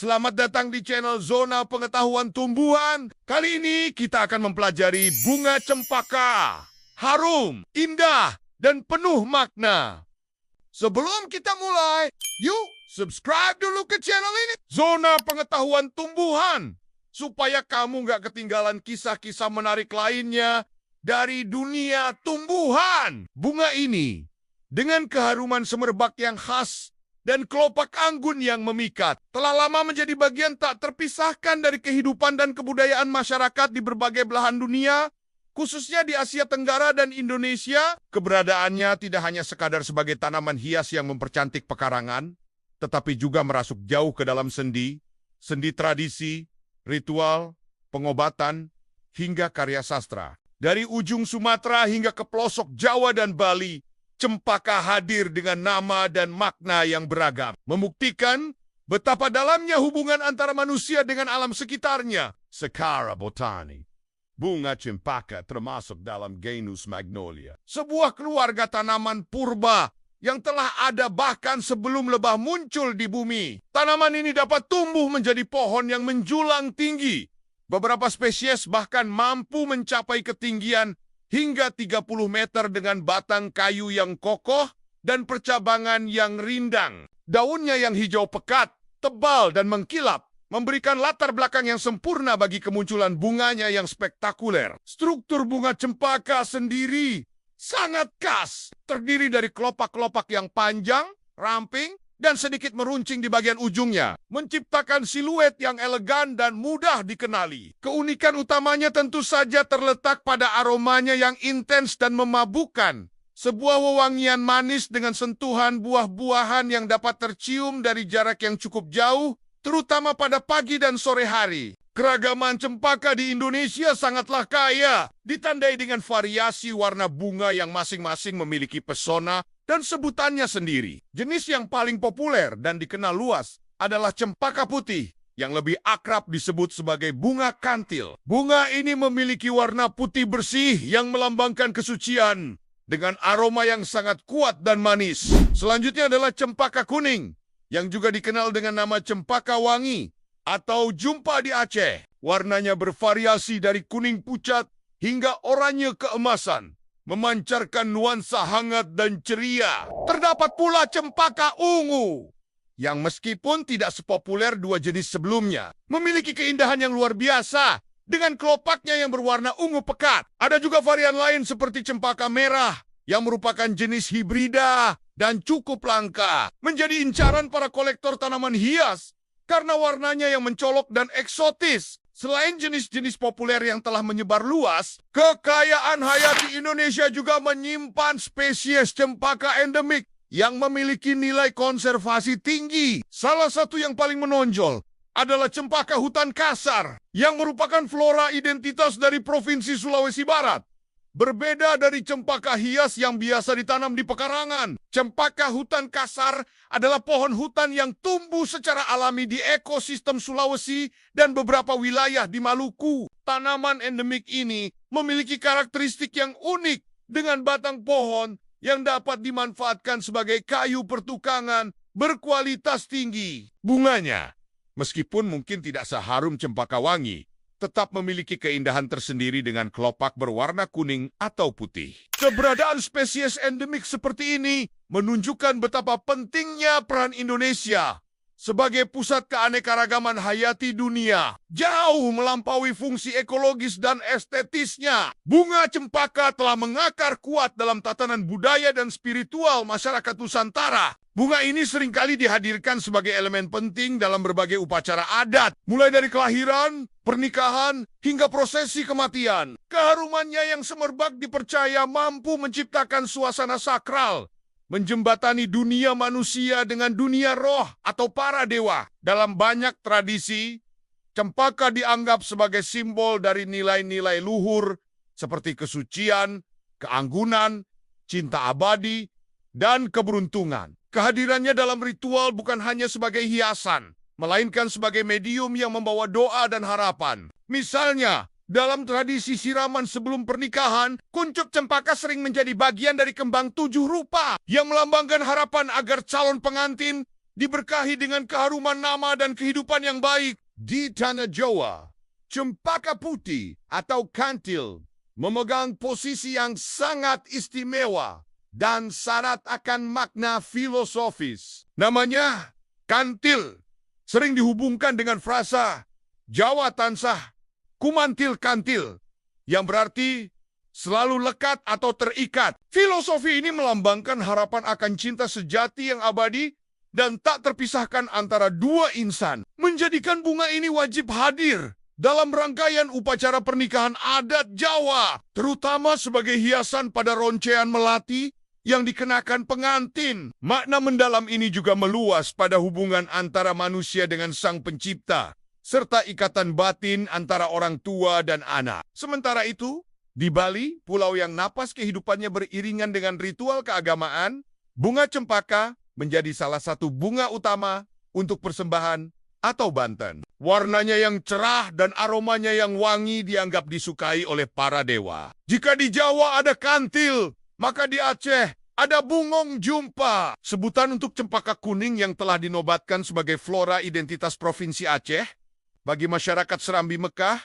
Selamat datang di channel Zona Pengetahuan Tumbuhan. Kali ini kita akan mempelajari bunga cempaka. Harum, indah, dan penuh makna. Sebelum kita mulai, yuk subscribe dulu ke channel ini. Zona Pengetahuan Tumbuhan. Supaya kamu nggak ketinggalan kisah-kisah menarik lainnya dari dunia tumbuhan. Bunga ini, dengan keharuman semerbak yang khas, dan kelopak anggun yang memikat, telah lama menjadi bagian tak terpisahkan dari kehidupan dan kebudayaan masyarakat di berbagai belahan dunia, khususnya di Asia Tenggara dan Indonesia. Keberadaannya tidak hanya sekadar sebagai tanaman hias yang mempercantik pekarangan, tetapi juga merasuk jauh ke dalam sendi tradisi, ritual, pengobatan, hingga karya sastra. Dari ujung Sumatera hingga ke pelosok Jawa dan Bali, cempaka hadir dengan nama dan makna yang beragam, membuktikan betapa dalamnya hubungan antara manusia dengan alam sekitarnya. Secara botani, bunga cempaka termasuk dalam genus Magnolia, sebuah keluarga tanaman purba yang telah ada bahkan sebelum lebah muncul di bumi. Tanaman ini dapat tumbuh menjadi pohon yang menjulang tinggi. Beberapa spesies bahkan mampu mencapai ketinggian hingga 30 meter dengan batang kayu yang kokoh dan percabangan yang rindang. Daunnya yang hijau pekat, tebal, dan mengkilap memberikan latar belakang yang sempurna bagi kemunculan bunganya yang spektakuler. Struktur bunga cempaka sendiri sangat khas, terdiri dari kelopak-kelopak yang panjang, ramping, dan sedikit meruncing di bagian ujungnya, menciptakan siluet yang elegan dan mudah dikenali. Keunikan utamanya tentu saja terletak pada aromanya yang intens dan memabukkan. Sebuah wewangian manis dengan sentuhan buah-buahan yang dapat tercium dari jarak yang cukup jauh, terutama pada pagi dan sore hari. Keragaman cempaka di Indonesia sangatlah kaya, ditandai dengan variasi warna bunga yang masing-masing memiliki pesona dan sebutannya sendiri. Jenis yang paling populer dan dikenal luas adalah cempaka putih, yang lebih akrab disebut sebagai bunga kantil. Bunga ini memiliki warna putih bersih yang melambangkan kesucian, dengan aroma yang sangat kuat dan manis. Selanjutnya adalah cempaka kuning, yang juga dikenal dengan nama cempaka wangi, atau jumpa di Aceh. Warnanya bervariasi dari kuning pucat hingga oranye keemasan, memancarkan nuansa hangat dan ceria. Terdapat pula cempaka ungu, yang meskipun tidak sepopuler dua jenis sebelumnya, memiliki keindahan yang luar biasa dengan kelopaknya yang berwarna ungu pekat. Ada juga varian lain seperti cempaka merah, yang merupakan jenis hibrida dan cukup langka, menjadi incaran para kolektor tanaman hias karena warnanya yang mencolok dan eksotis. Selain jenis-jenis populer yang telah menyebar luas, kekayaan hayati Indonesia juga menyimpan spesies cempaka endemik yang memiliki nilai konservasi tinggi. Salah satu yang paling menonjol adalah cempaka hutan kasar, yang merupakan flora identitas dari Provinsi Sulawesi Barat. Berbeda dari cempaka hias yang biasa ditanam di pekarangan, cempaka hutan kasar adalah pohon hutan yang tumbuh secara alami di ekosistem Sulawesi dan beberapa wilayah di Maluku. Tanaman endemik ini memiliki karakteristik yang unik dengan batang pohon yang dapat dimanfaatkan sebagai kayu pertukangan berkualitas tinggi. Bunganya, meskipun mungkin tidak seharum cempaka wangi, tetap memiliki keindahan tersendiri dengan kelopak berwarna kuning atau putih. Keberadaan spesies endemik seperti ini menunjukkan betapa pentingnya peran Indonesia sebagai pusat keanekaragaman hayati dunia, jauh melampaui fungsi ekologis dan estetisnya. Bunga cempaka telah mengakar kuat dalam tatanan budaya dan spiritual masyarakat Nusantara. Bunga ini seringkali dihadirkan sebagai elemen penting dalam berbagai upacara adat, mulai dari kelahiran, pernikahan, hingga prosesi kematian. Keharumannya yang semerbak dipercaya mampu menciptakan suasana sakral, menjembatani dunia manusia dengan dunia roh atau para dewa. Dalam banyak tradisi, cempaka dianggap sebagai simbol dari nilai-nilai luhur seperti kesucian, keanggunan, cinta abadi, dan keberuntungan. Kehadirannya dalam ritual bukan hanya sebagai hiasan, melainkan sebagai medium yang membawa doa dan harapan. Misalnya, dalam tradisi siraman sebelum pernikahan, kuncup cempaka sering menjadi bagian dari kembang 7 rupa yang melambangkan harapan agar calon pengantin diberkahi dengan keharuman nama dan kehidupan yang baik. Di tanah Jawa, cempaka putih atau kantil memegang posisi yang sangat istimewa dan syarat akan makna filosofis. Namanya kantil sering dihubungkan dengan frasa Jawa tansah kumantil kantil, yang berarti selalu lekat atau terikat. Filosofi ini melambangkan harapan akan cinta sejati yang abadi dan tak terpisahkan antara dua insan. Menjadikan bunga ini wajib hadir dalam rangkaian upacara pernikahan adat Jawa, terutama sebagai hiasan pada roncean melati yang dikenakan pengantin. Makna mendalam ini juga meluas pada hubungan antara manusia dengan Sang Pencipta, serta ikatan batin antara orang tua dan anak. Sementara itu, di Bali, pulau yang napas kehidupannya beriringan dengan ritual keagamaan, bunga cempaka menjadi salah satu bunga utama untuk persembahan atau banten. Warnanya yang cerah dan aromanya yang wangi dianggap disukai oleh para dewa. Jika di Jawa ada kantil, maka di Aceh ada bungong jumpa, sebutan untuk cempaka kuning yang telah dinobatkan sebagai flora identitas Provinsi Aceh. Bagi masyarakat Serambi Mekah,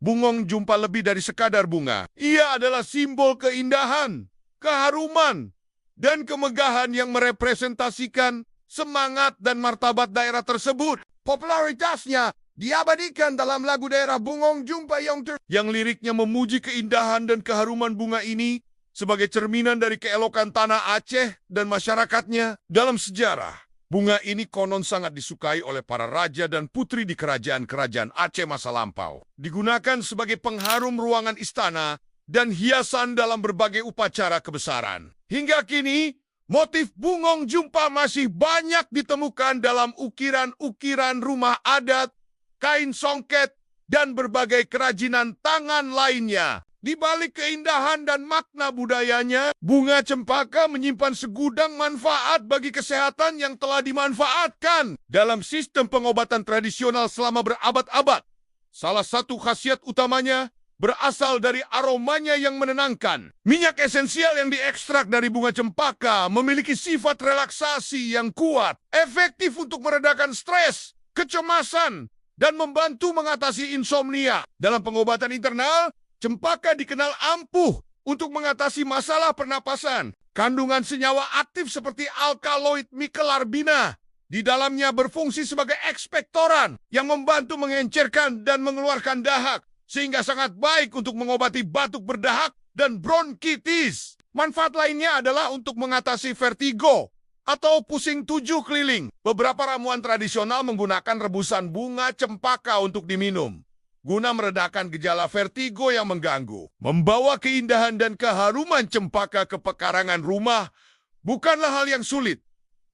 bungong jumpa lebih dari sekadar bunga. Ia adalah simbol keindahan, keharuman, dan kemegahan yang merepresentasikan semangat dan martabat daerah tersebut. Popularitasnya diabadikan dalam lagu daerah Bungong Jumpa yang liriknya memuji keindahan dan keharuman bunga ini sebagai cerminan dari keelokan tanah Aceh dan masyarakatnya. Dalam sejarah, bunga ini konon sangat disukai oleh para raja dan putri di kerajaan-kerajaan Aceh masa lampau. Digunakan sebagai pengharum ruangan istana dan hiasan dalam berbagai upacara kebesaran. Hingga kini, motif bungong jumpa masih banyak ditemukan dalam ukiran-ukiran rumah adat, kain songket, dan berbagai kerajinan tangan lainnya. Di balik keindahan dan makna budayanya, bunga cempaka menyimpan segudang manfaat bagi kesehatan yang telah dimanfaatkan dalam sistem pengobatan tradisional selama berabad-abad. Salah satu khasiat utamanya berasal dari aromanya yang menenangkan. Minyak esensial yang diekstrak dari bunga cempaka memiliki sifat relaksasi yang kuat, efektif untuk meredakan stres, kecemasan, dan membantu mengatasi insomnia. Dalam pengobatan internal, cempaka dikenal ampuh untuk mengatasi masalah pernapasan. Kandungan senyawa aktif seperti alkaloid mikelarbina di dalamnya berfungsi sebagai ekspektoran yang membantu mengencerkan dan mengeluarkan dahak, sehingga sangat baik untuk mengobati batuk berdahak dan bronkitis. Manfaat lainnya adalah untuk mengatasi vertigo atau pusing tujuh keliling. Beberapa ramuan tradisional menggunakan rebusan bunga cempaka untuk diminum, guna meredakan gejala vertigo yang mengganggu. Membawa keindahan dan keharuman cempaka ke pekarangan rumah bukanlah hal yang sulit,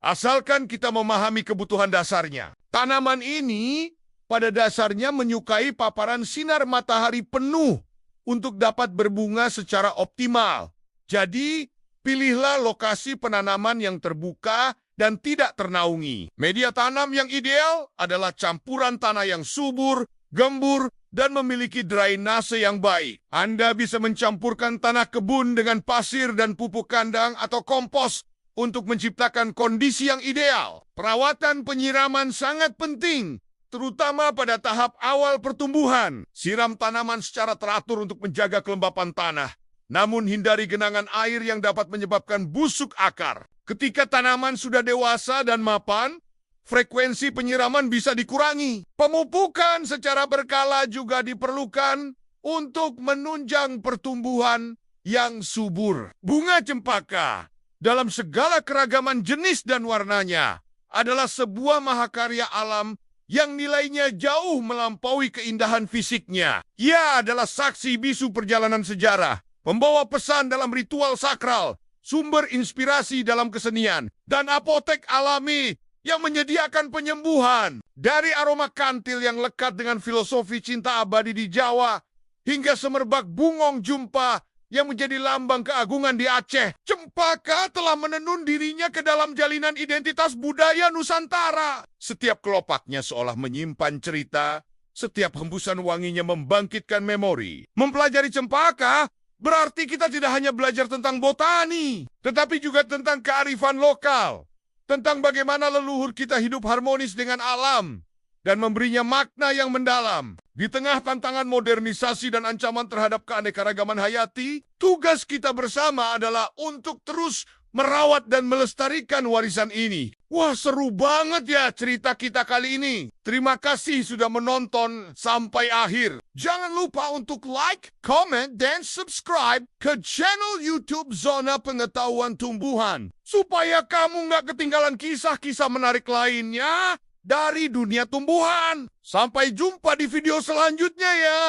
asalkan kita memahami kebutuhan dasarnya. Tanaman ini pada dasarnya menyukai paparan sinar matahari penuh untuk dapat berbunga secara optimal. Jadi, pilihlah lokasi penanaman yang terbuka dan tidak ternaungi. Media tanam yang ideal adalah campuran tanah yang subur, gembur, dan memiliki drainase yang baik. Anda bisa mencampurkan tanah kebun dengan pasir dan pupuk kandang atau kompos untuk menciptakan kondisi yang ideal. Perawatan penyiraman sangat penting, terutama pada tahap awal pertumbuhan. Siram tanaman secara teratur untuk menjaga kelembapan tanah, namun hindari genangan air yang dapat menyebabkan busuk akar. Ketika tanaman sudah dewasa dan mapan, frekuensi penyiraman bisa dikurangi. Pemupukan secara berkala juga diperlukan untuk menunjang pertumbuhan yang subur. Bunga cempaka dalam segala keragaman jenis dan warnanya adalah sebuah mahakarya alam yang nilainya jauh melampaui keindahan fisiknya. Ia adalah saksi bisu perjalanan sejarah, pembawa pesan dalam ritual sakral, sumber inspirasi dalam kesenian, dan apotek alami yang menyediakan penyembuhan. Dari aroma kantil yang lekat dengan filosofi cinta abadi di Jawa, hingga semerbak bungong jumpa yang menjadi lambang keagungan di Aceh, cempaka telah menenun dirinya ke dalam jalinan identitas budaya Nusantara. Setiap kelopaknya seolah menyimpan cerita, setiap hembusan wanginya membangkitkan memori. Mempelajari cempaka berarti kita tidak hanya belajar tentang botani, tetapi juga tentang kearifan lokal, tentang bagaimana leluhur kita hidup harmonis dengan alam dan memberinya makna yang mendalam. Di tengah tantangan modernisasi dan ancaman terhadap keanekaragaman hayati, tugas kita bersama adalah untuk terus merawat dan melestarikan warisan ini. Wah, seru banget ya cerita kita kali ini. Terima kasih sudah menonton sampai akhir. Jangan lupa untuk like, comment, dan subscribe ke channel YouTube Zona Pengetahuan Tumbuhan, supaya kamu nggak ketinggalan kisah-kisah menarik lainnya dari dunia tumbuhan. Sampai jumpa di video selanjutnya ya.